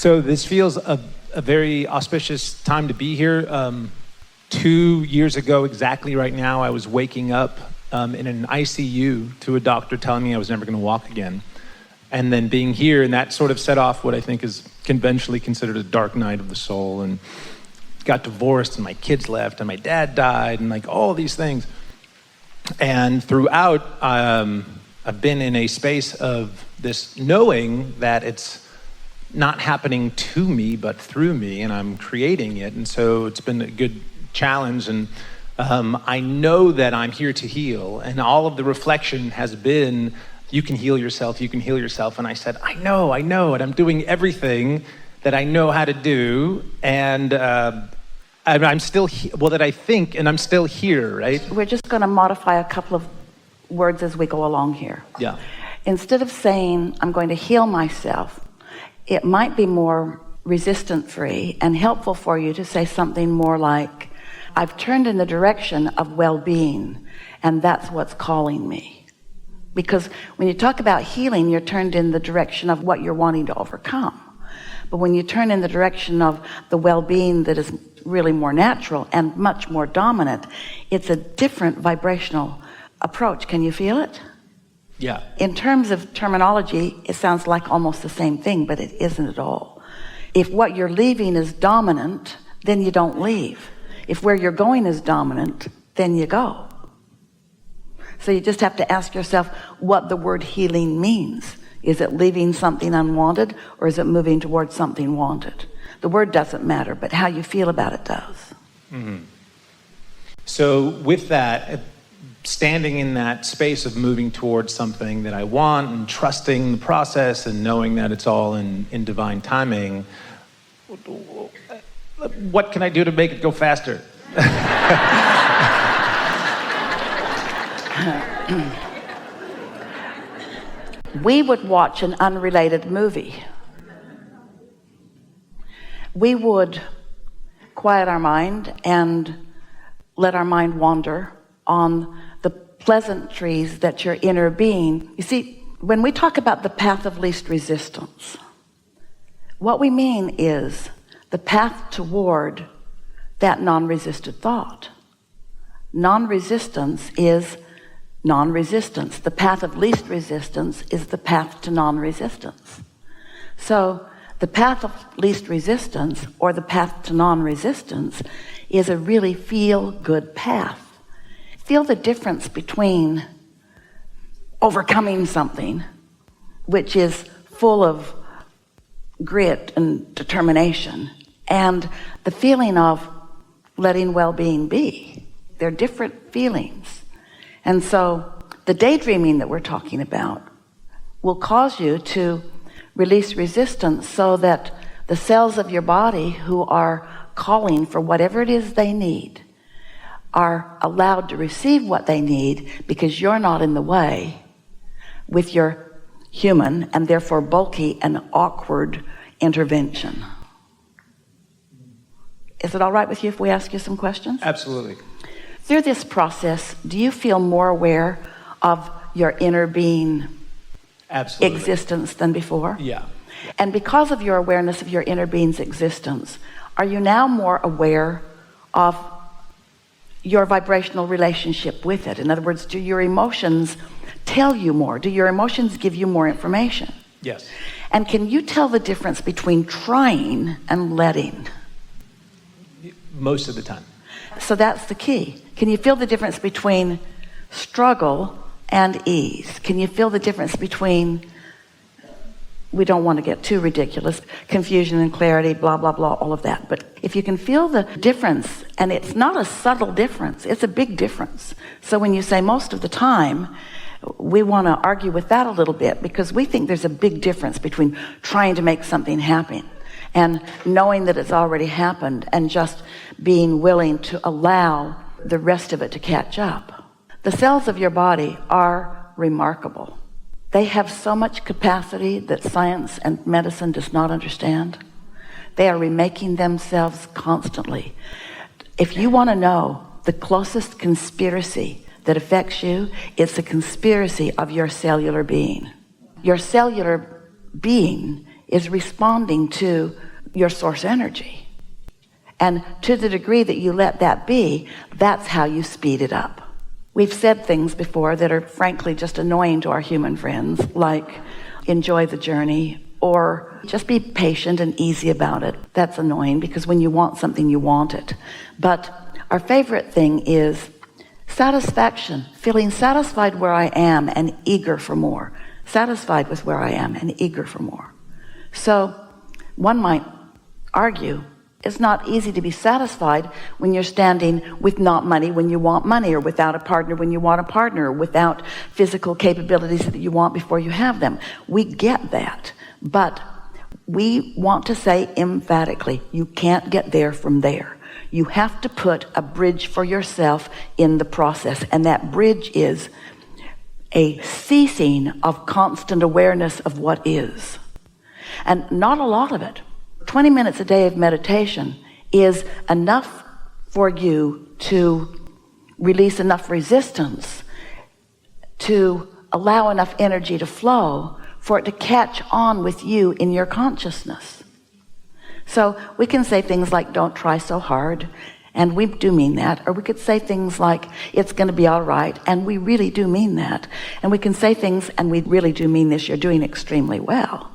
So this feels a very auspicious time to be here. 2 years ago, exactly right now, I was waking up in an ICU to a doctor telling me I was never going to walk again. And then being here, and that sort of set off what I think is conventionally considered a dark night of the soul. And got divorced, and my kids left, and my dad died, and like all these things. And throughout, I've been in a space of this knowing that it's not happening to me, but through me, and I'm creating it. And so it's been a good challenge, and I know that I'm here to heal, and all of the reflection has been, you can heal yourself, you can heal yourself. And I said, I know, and I'm doing everything that I know how to do, and I'm still, that I think, and I'm still here, right? We're just going to modify a couple of words as we go along here. Yeah. Instead of saying, I'm going to heal myself, it might be more resistance-free and helpful for you to say something more like, I've turned in the direction of well-being, and that's what's calling me. Because when you talk about healing, you're turned in the direction of what you're wanting to overcome. But when you turn in the direction of the well-being that is really more natural and much more dominant, it's a different vibrational approach. Can you feel it? Yeah. In terms of terminology, it sounds like almost the same thing, but it isn't at all. If what you're leaving is dominant, then you don't leave. If where you're going is dominant, then you go. So you just have to ask yourself what the word healing means. Is it leaving something unwanted, or is it moving towards something wanted? The word doesn't matter, but how you feel about it does. Mm-hmm. So with that, standing in that space of moving towards something that I want and trusting the process and knowing that it's all in divine timing, what can I do to make it go faster? We would watch an unrelated movie. We would quiet our mind and let our mind wander on the pleasantries that your inner being. You see, when we talk about the path of least resistance, what we mean is the path toward that non-resisted thought. Non-resistance is non-resistance. The path of least resistance is the path to non-resistance. So the path of least resistance, or the path to non-resistance, is a really feel-good path. Feel the difference between overcoming something, which is full of grit and determination, and the feeling of letting well-being be. They're different feelings. And so the daydreaming that we're talking about will cause you to release resistance so that the cells of your body who are calling for whatever it is they need are allowed to receive what they need, because you're not in the way with your human and therefore bulky and awkward intervention. Is it all right with you if we ask you some questions? Absolutely. Through this process, do you feel more aware of your inner being Absolutely. Existence than before? Yeah. And because of your awareness of your inner being's existence, are you now more aware of your vibrational relationship with it? In other words, do your emotions tell you more? Do your emotions give you more information? Yes. And can you tell the difference between trying and letting? Most of the time. So that's the key. Can you feel the difference between struggle and ease? Can you feel the difference between, we don't want to get too ridiculous, confusion and clarity, blah, blah, blah, all of that. But if you can feel the difference, and it's not a subtle difference, it's a big difference. So when you say most of the time, we want to argue with that a little bit, because we think there's a big difference between trying to make something happen and knowing that it's already happened and just being willing to allow the rest of it to catch up. The cells of your body are remarkable. They have so much capacity that science and medicine does not understand. They are remaking themselves constantly. If you want to know the closest conspiracy that affects you, it's a conspiracy of your cellular being. Your cellular being is responding to your source energy. And to the degree that you let that be, that's how you speed it up. We've said things before that are frankly just annoying to our human friends, like enjoy the journey, or just be patient and easy about it. That's annoying because when you want something, you want it. But our favorite thing is satisfaction, feeling satisfied where I am and eager for more. Satisfied with where I am and eager for more. So one might argue it's not easy to be satisfied when you're standing with not money when you want money, or without a partner when you want a partner, or without physical capabilities that you want before you have them. We get that. But we want to say emphatically, you can't get there from there. You have to put a bridge for yourself in the process. And that bridge is a ceasing of constant awareness of what is. And not a lot of it. 20 minutes a day of meditation is enough for you to release enough resistance, to allow enough energy to flow for it to catch on with you in your consciousness. So we can say things like, don't try so hard, and we do mean that. Or we could say things like, it's going to be all right, and we really do mean that. And we can say things, and we really do mean this, you're doing extremely well.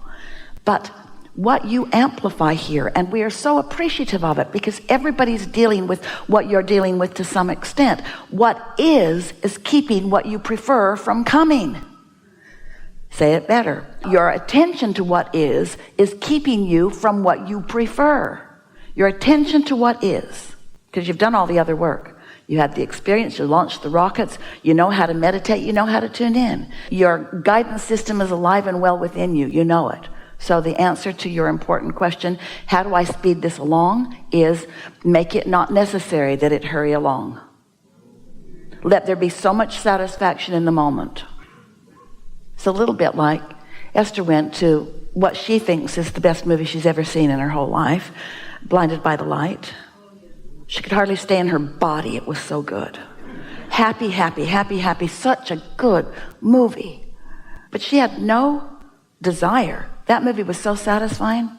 But what you amplify here, and we are so appreciative of it because everybody's dealing with what you're dealing with to some extent. What is keeping what you prefer from coming. Say it better. Your attention to what is keeping you from what you prefer. Your attention to what is, because you've done all the other work. You had the experience, you launched the rockets, you know how to meditate, you know how to tune in. Your guidance system is alive and well within you, you know it. So the answer to your important question, how do I speed this along, is make it not necessary that it hurry along. Let there be so much satisfaction in the moment. It's a little bit like Esther went to what she thinks is the best movie she's ever seen in her whole life, Blinded by the Light. She could hardly stay in her body. It was so good. Happy, happy, happy, happy. Such a good movie. But she had no desire. That movie was so satisfying.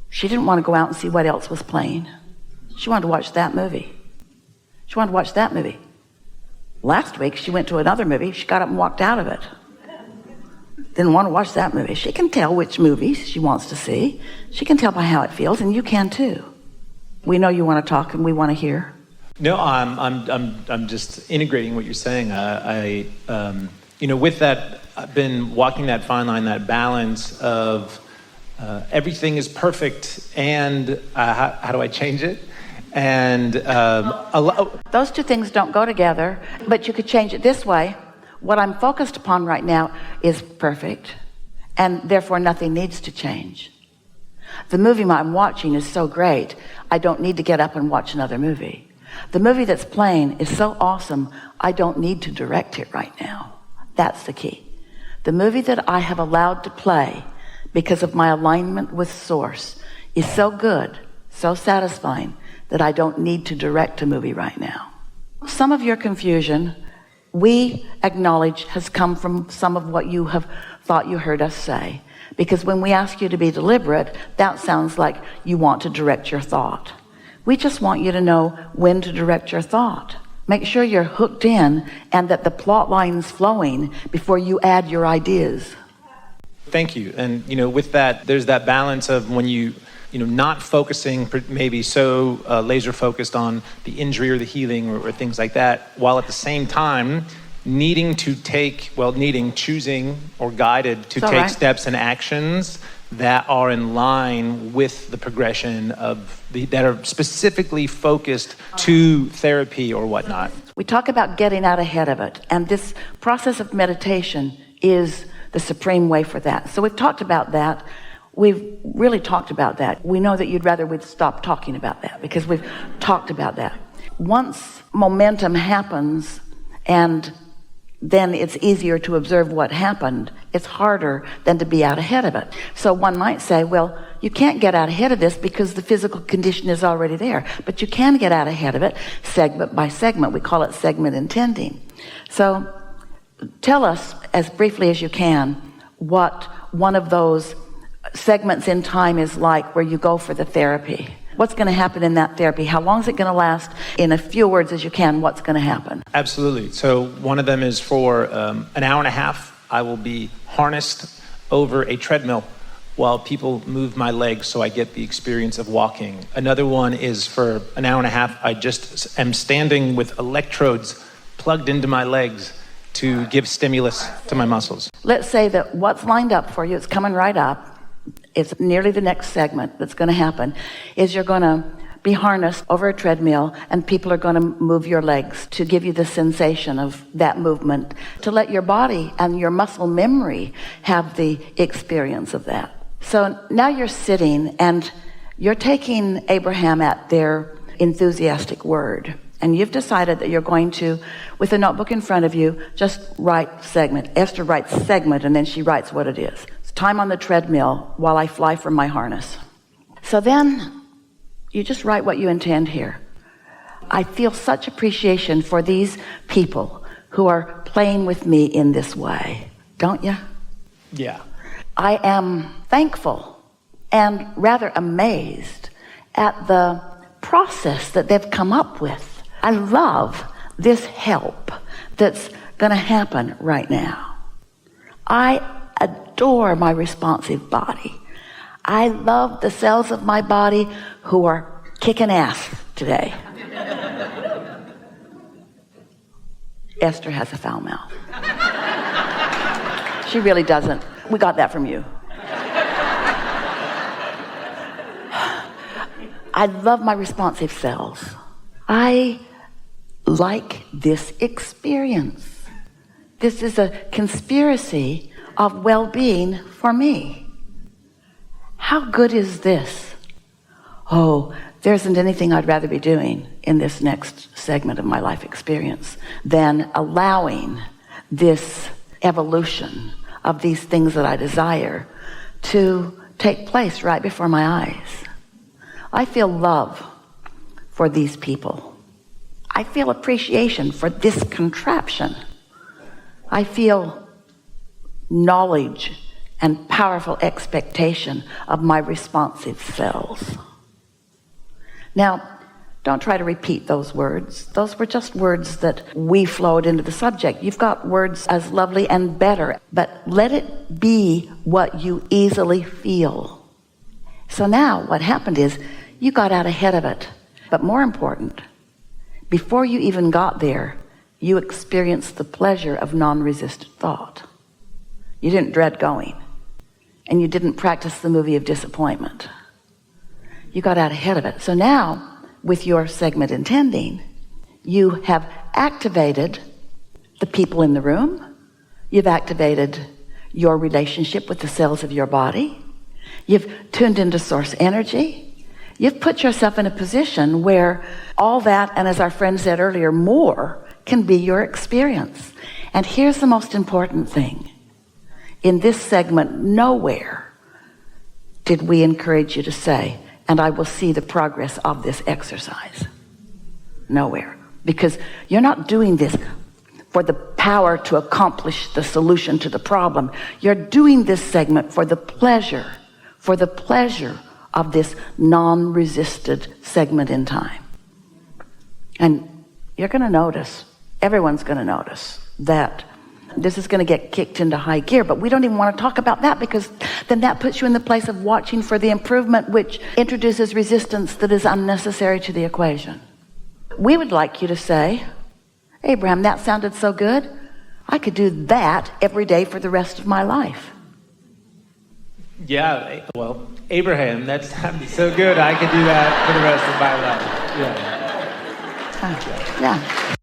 She didn't want to go out and see what else was playing. She wanted to watch that movie. She wanted to watch that movie. Last week, she went to another movie. She got up and walked out of it. Didn't want to watch that movie. She can tell which movies she wants to see. She can tell by how it feels, and you can too. We know you want to talk, and we want to hear. No, I'm just integrating what you're saying. With that, I've been walking that fine line, that balance of everything is perfect, and how do I change it? And those two things don't go together, but you could change it this way. What I'm focused upon right now is perfect, and therefore nothing needs to change. The movie I'm watching is so great, I don't need to get up and watch another movie. The movie that's playing is so awesome, I don't need to direct it right now. That's the key. The movie that I have allowed to play because of my alignment with Source is so good, so satisfying, that I don't need to direct a movie right now. Some of your confusion, we acknowledge, has come from some of what you have thought you heard us say. Because when we ask you to be deliberate, that sounds like you want to direct your thought. We just want you to know when to direct your thought. Make sure you're hooked in and that the plot line's flowing before you add your ideas. Thank you. And, with that, there's that balance of when you not focusing maybe so laser focused on the injury or the healing or things like that, while at the same time choosing or guided to take steps and actions that are in line with the progression of that are specifically focused to therapy or whatnot. We talk about getting out ahead of it, and this process of meditation is the supreme way for that. So we've talked about that. We've really talked about that. We know that you'd rather we'd stop talking about that because we've talked about that. Once momentum happens and then it's easier to observe what happened, it's harder than to be out ahead of it. So one might say, well, you can't get out ahead of this because the physical condition is already there. But you can get out ahead of it segment by segment. We call it segment intending. So tell us as briefly as you can what one of those segments in time is like where you go for the therapy. What's going to happen in that therapy? How long is it going to last? In a few words as you can, what's going to happen? Absolutely. So one of them is for an hour and a half. I will be harnessed over a treadmill while people move my legs so I get the experience of walking. Another one is for an hour and a half. I just am standing with electrodes plugged into my legs to give stimulus to my muscles. Let's say that what's lined up for you, it's coming right up. It's nearly the next segment that's going to happen, is you're going to be harnessed over a treadmill and people are going to move your legs to give you the sensation of that movement, to let your body and your muscle memory have the experience of that. So now you're sitting and you're taking Abraham at their enthusiastic word. And you've decided that you're going to, with a notebook in front of you, just write segment. Esther writes segment and then she writes what it is. It's time on the treadmill while I fly from my harness. So then you just write what you intend here. I feel such appreciation for these people who are playing with me in this way. Don't you? Yeah. I am thankful and rather amazed at the process that they've come up with. I love this help that's going to happen right now. I adore my responsive body. I love the cells of my body who are kicking ass today. Esther has a foul mouth. She really doesn't. We got that from you. I love my responsive cells. I like this experience. This is a conspiracy of well-being for me. How good is this? Oh, there isn't anything I'd rather be doing in this next segment of my life experience than allowing this evolution of these things that I desire to take place right before my eyes. I feel love for these people. I feel appreciation for this contraption. I feel knowledge and powerful expectation of my responsive cells. Now, don't try to repeat those words. Those were just words that we flowed into the subject. You've got words as lovely and better, but let it be what you easily feel. So now what happened is you got out ahead of it. But more important, before you even got there, you experienced the pleasure of non-resistant thought. You didn't dread going, and you didn't practice the movie of disappointment. You got out ahead of it. So now, with your segment intending, you have activated the people in the room. You've activated your relationship with the cells of your body. You've tuned into source energy. You've put yourself in a position where all that, and as our friend said earlier, more can be your experience. And here's the most important thing. In this segment, nowhere did we encourage you to say, and I will see the progress of this exercise. Nowhere. Because you're not doing this for the power to accomplish the solution to the problem. You're doing this segment for the pleasure of this non-resisted segment in time. And you're going to notice, everyone's going to notice, that this is going to get kicked into high gear, but we don't even want to talk about that because then that puts you in the place of watching for the improvement, which introduces resistance that is unnecessary to the equation. We would like you to say, Abraham, that sounded so good. I could do that every day for the rest of my life. Yeah, well, Abraham, that sounded so good. I could do that for the rest of my life. Yeah. Yeah.